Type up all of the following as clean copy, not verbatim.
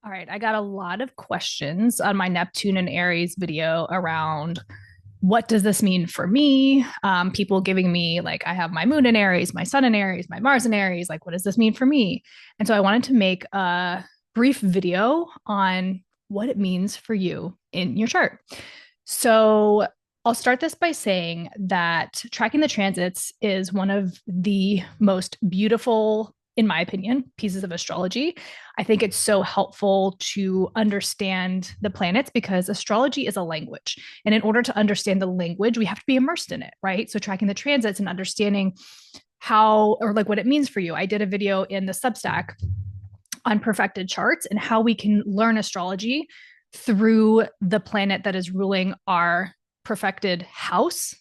All right, I got a lot of questions on my Neptune and Aries video around what does this mean for me? People giving me like, I have my moon in Aries, my sun in Aries, my Mars in Aries. Like, what does this mean for me? And so I wanted to make a brief video on what it means for you in your chart. So I'll start this by saying that tracking the transits is one of the most beautiful, in my opinion, pieces of astrology. I think it's so helpful to understand the planets because astrology is a language. And in order to understand the language, we have to be immersed in it, right? So tracking the transits and understanding how or like what it means for you. I did a video in the Substack on perfected charts and how we can learn astrology through the planet that is ruling our perfected house.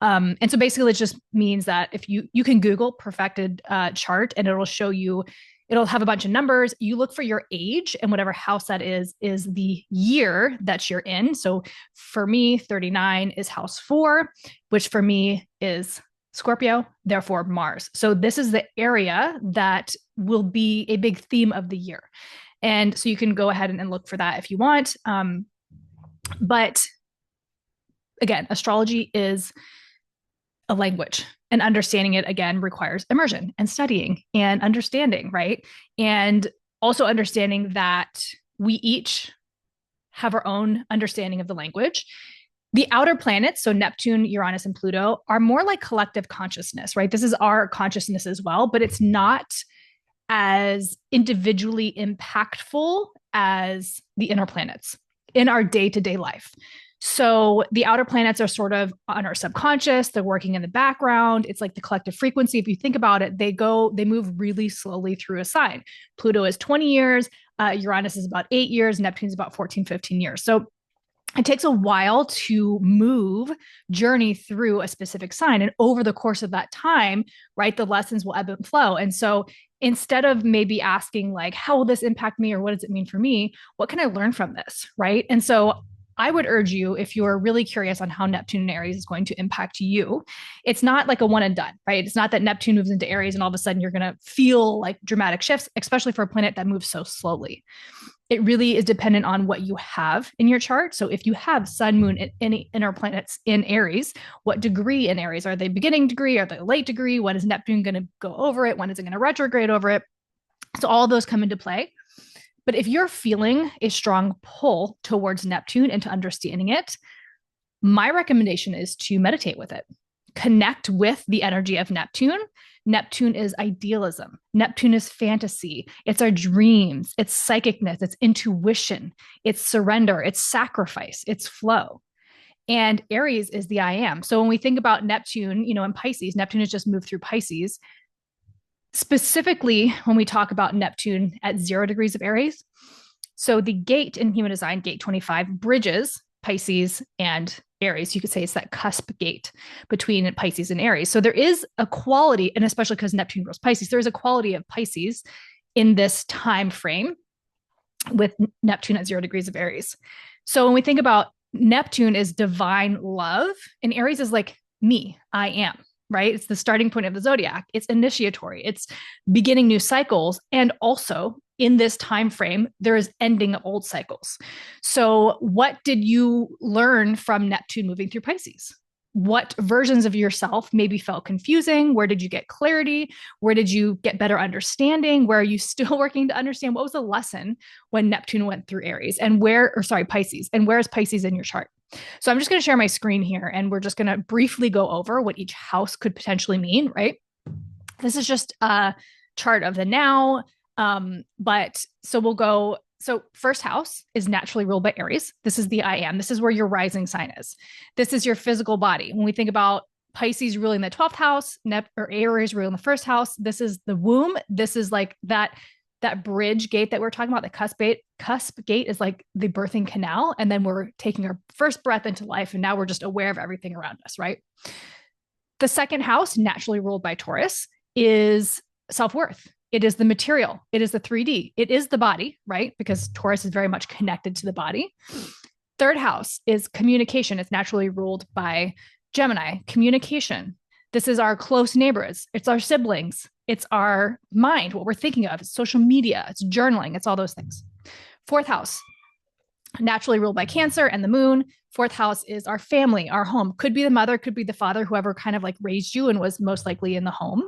And so basically, it just means that if you can Google perfected chart and it'll show you, it'll have a bunch of numbers. You look for your age and whatever house that is the year that you're in. So for me, 39 is house 4, which for me is Scorpio, therefore Mars. So this is the area that will be a big theme of the year. And so you can go ahead and look for that if you want. But again, astrology is a language, and understanding it again requires immersion and studying and understanding, right? And also understanding that we each have our own understanding of the language. The outer planets, so Neptune, Uranus, and Pluto, are more like collective consciousness, right? This is our consciousness as well, but it's not as individually impactful as the inner planets in our day-to-day life. So the outer planets are sort of on our subconscious, they're working in the background. It's like the collective frequency. If you think about it, they move really slowly through a sign. Pluto is 20 years, Uranus is about 8 years, Neptune's about 14, 15 years. So it takes a while to journey through a specific sign. And over the course of that time, right, the lessons will ebb and flow. And so instead of maybe asking, like, how will this impact me or what does it mean for me? What can I learn from this? Right. And so I would urge you, if you're really curious on how Neptune and Aries is going to impact you, it's not like a one and done, right? It's not that Neptune moves into Aries and all of a sudden you're going to feel like dramatic shifts, especially for a planet that moves so slowly. It really is dependent on what you have in your chart. So if you have sun, moon, and any inner planets in Aries, what degree in Aries? Are they beginning degree? Are they late degree? When is Neptune going to go over it? When is it going to retrograde over it? So all of those come into play. But if you're feeling a strong pull towards Neptune and to understanding it, my recommendation is to meditate with it. Connect with the energy of Neptune. Neptune is idealism. Neptune is fantasy. It's our dreams. It's psychicness. It's intuition. It's surrender. It's sacrifice. It's flow. And Aries is the I am. So when we think about Neptune, in Pisces, Neptune has just moved through Pisces. Specifically, when we talk about Neptune at 0 degrees of Aries, so the gate in human design, gate 25, bridges Pisces and Aries. You could say it's that cusp gate between Pisces and Aries. So there is a quality, and especially because Neptune rules Pisces, there is a quality of Pisces in this time frame with Neptune at 0 degrees of Aries. So when we think about Neptune is divine love, and Aries is like me, I am, right? It's the starting point of the zodiac. It's initiatory. It's beginning new cycles. And also in this time frame, there is ending of old cycles. So what did you learn from Neptune moving through Pisces? What versions of yourself maybe felt confusing? Where did you get clarity? Where did you get better understanding? Where are you still working to understand? What was the lesson when Neptune went through Aries and Pisces, and where is Pisces in your chart? So I'm just going to share my screen here and we're just going to briefly go over what each house could potentially mean, right? This is just a chart of the now. But so we'll go. So first house is naturally ruled by Aries. This is the I am. This is where your rising sign is. This is your physical body. When we think about Pisces ruling the 12th house, or Aries ruling the first house, this is the womb. This is like that bridge gate that we're talking about. The cusp gate is like the birthing canal. And then we're taking our first breath into life. And now we're just aware of everything around us, right? The second house, naturally ruled by Taurus, is self-worth. It is the material. It is the 3D. It is the body, right? Because Taurus is very much connected to the body. Third house is communication. It's naturally ruled by Gemini. Communication. This is our close neighbors. It's our siblings. It's our mind, what we're thinking of. It's social media. It's journaling. It's all those things. Fourth house, naturally ruled by Cancer and the moon. Fourth house is our family, our home. Could be the mother, could be the father, whoever kind of like raised you and was most likely in the home.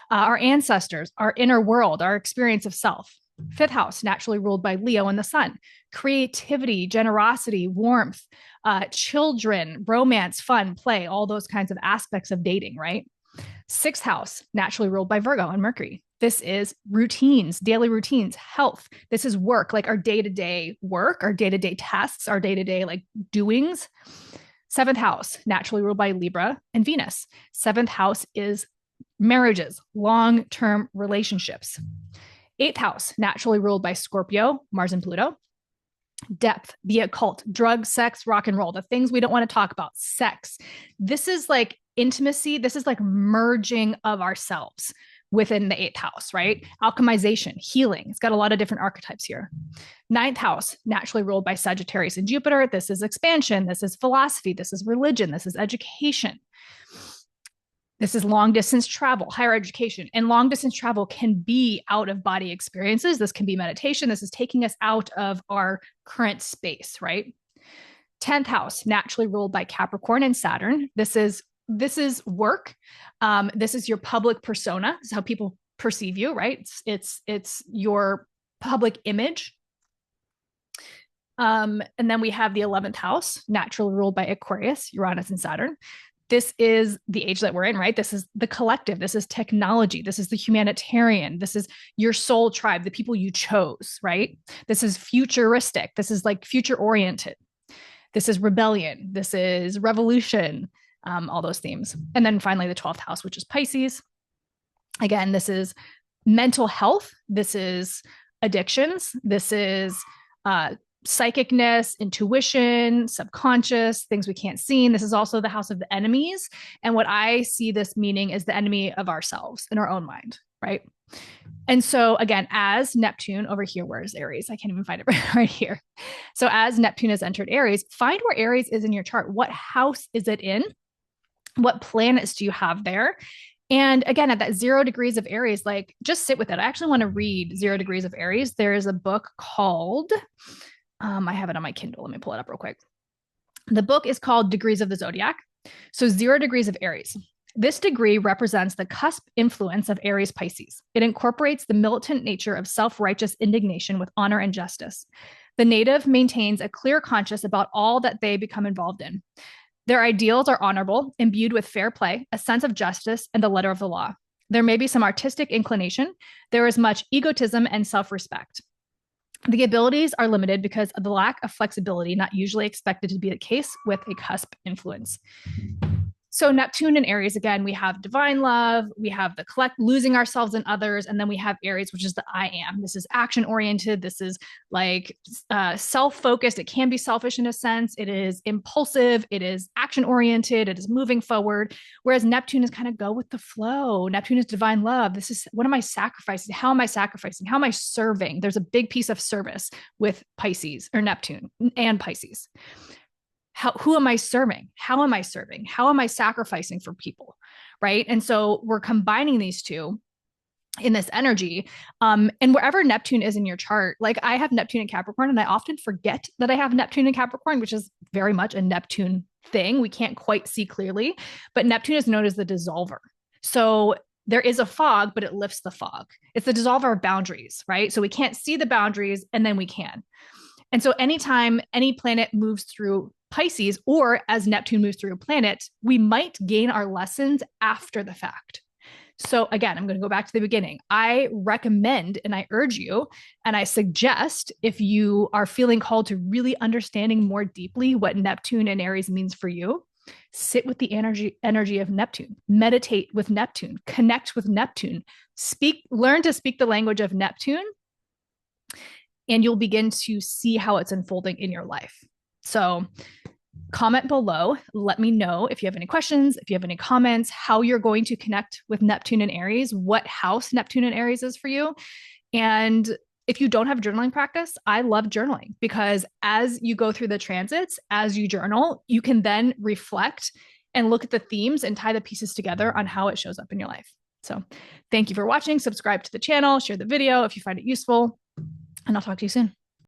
Our ancestors, our inner world, our experience of self. Fifth house, naturally ruled by Leo and the sun. Creativity, generosity, warmth, children, romance, fun, play, all those kinds of aspects of dating, right? Sixth house, naturally ruled by Virgo and Mercury. This is routines, daily routines, health. This is work, like our day-to-day work, our day-to-day tasks, our day-to-day like doings. Seventh house, naturally ruled by Libra and Venus. Seventh house is marriages, long-term relationships. Eighth house, naturally ruled by Scorpio, Mars and Pluto. Depth, the occult, drugs, sex, rock and roll, the things we don't want to talk about, sex. This is like intimacy. This is like merging of ourselves within the eighth house, right? Alchemization, healing. It's got a lot of different archetypes here. Ninth house, naturally ruled by Sagittarius and Jupiter. This is expansion. This is philosophy. This is religion. This is education. This is long distance travel, higher education. And long distance travel can be out of body experiences. This can be meditation. This is taking us out of our current space, right? 10th house, naturally ruled by Capricorn and Saturn. This is work. This is your public persona. This is how people perceive you, right? It's your public image. And then we have the 11th house, naturally ruled by Aquarius, Uranus, and Saturn. This is the age that we're in, right? This is the collective. This is technology. This is the humanitarian. This is your soul tribe, the people you chose, right? This is futuristic. This is like future oriented. This is rebellion. This is revolution, all those themes. And then finally, the 12th house, which is Pisces. Again, this is mental health. This is addictions. This is psychicness, intuition, subconscious, things we can't see. And this is also the house of the enemies. And what I see this meaning is the enemy of ourselves in our own mind, right? And so again, as Neptune over here, where's Aries? I can't even find it right here. So as Neptune has entered Aries, find where Aries is in your chart. What house is it in? What planets do you have there? And again, at that 0 degrees of Aries, like just sit with it. I actually want to read 0 degrees of Aries. There is a book called, I have it on my Kindle. Let me pull it up real quick. The book is called Degrees of the Zodiac. So 0 degrees of Aries. This degree represents the cusp influence of Aries Pisces. It incorporates the militant nature of self-righteous indignation with honor and justice. The native maintains a clear conscience about all that they become involved in. Their ideals are honorable, imbued with fair play, a sense of justice, and the letter of the law. There may be some artistic inclination. There is much egotism and self-respect. The abilities are limited because of the lack of flexibility, not usually expected to be the case with a cusp influence. So Neptune and Aries, again, we have divine love, we have the losing ourselves in others, and then we have Aries, which is the I am. This is action-oriented. This is like self-focused. It can be selfish in a sense. It is impulsive. It is action-oriented. It is moving forward. Whereas Neptune is kind of go with the flow. Neptune is divine love. This is, what am I sacrificing? How am I sacrificing? How am I serving? There's a big piece of service with Pisces or Neptune and Pisces. Who am I serving? How am I serving? How am I sacrificing for people? Right. And so we're combining these two in this energy. And wherever Neptune is in your chart, like I have Neptune in Capricorn, and I often forget that I have Neptune in Capricorn, which is very much a Neptune thing. We can't quite see clearly, but Neptune is known as the dissolver. So there is a fog, but it lifts the fog. It's the dissolver of boundaries, right? So we can't see the boundaries, and then we can. And so anytime any planet moves through Pisces, or as Neptune moves through a planet, we might gain our lessons after the fact. So again, I'm going to go back to the beginning. I recommend and I urge you and I suggest, if you are feeling called to really understanding more deeply what Neptune and Aries means for you, sit with the energy of Neptune, meditate with Neptune, connect with Neptune, learn to speak the language of Neptune, and you'll begin to see how it's unfolding in your life. So comment below. Let me know if you have any questions, if you have any comments, how you're going to connect with Neptune and Aries, what house Neptune and Aries is for you. And if you don't have journaling practice, I love journaling, because as you go through the transits, as you journal, you can then reflect and look at the themes and tie the pieces together on how it shows up in your life. So thank you for watching. Subscribe to the channel, share the video if you find it useful, and I'll talk to you soon.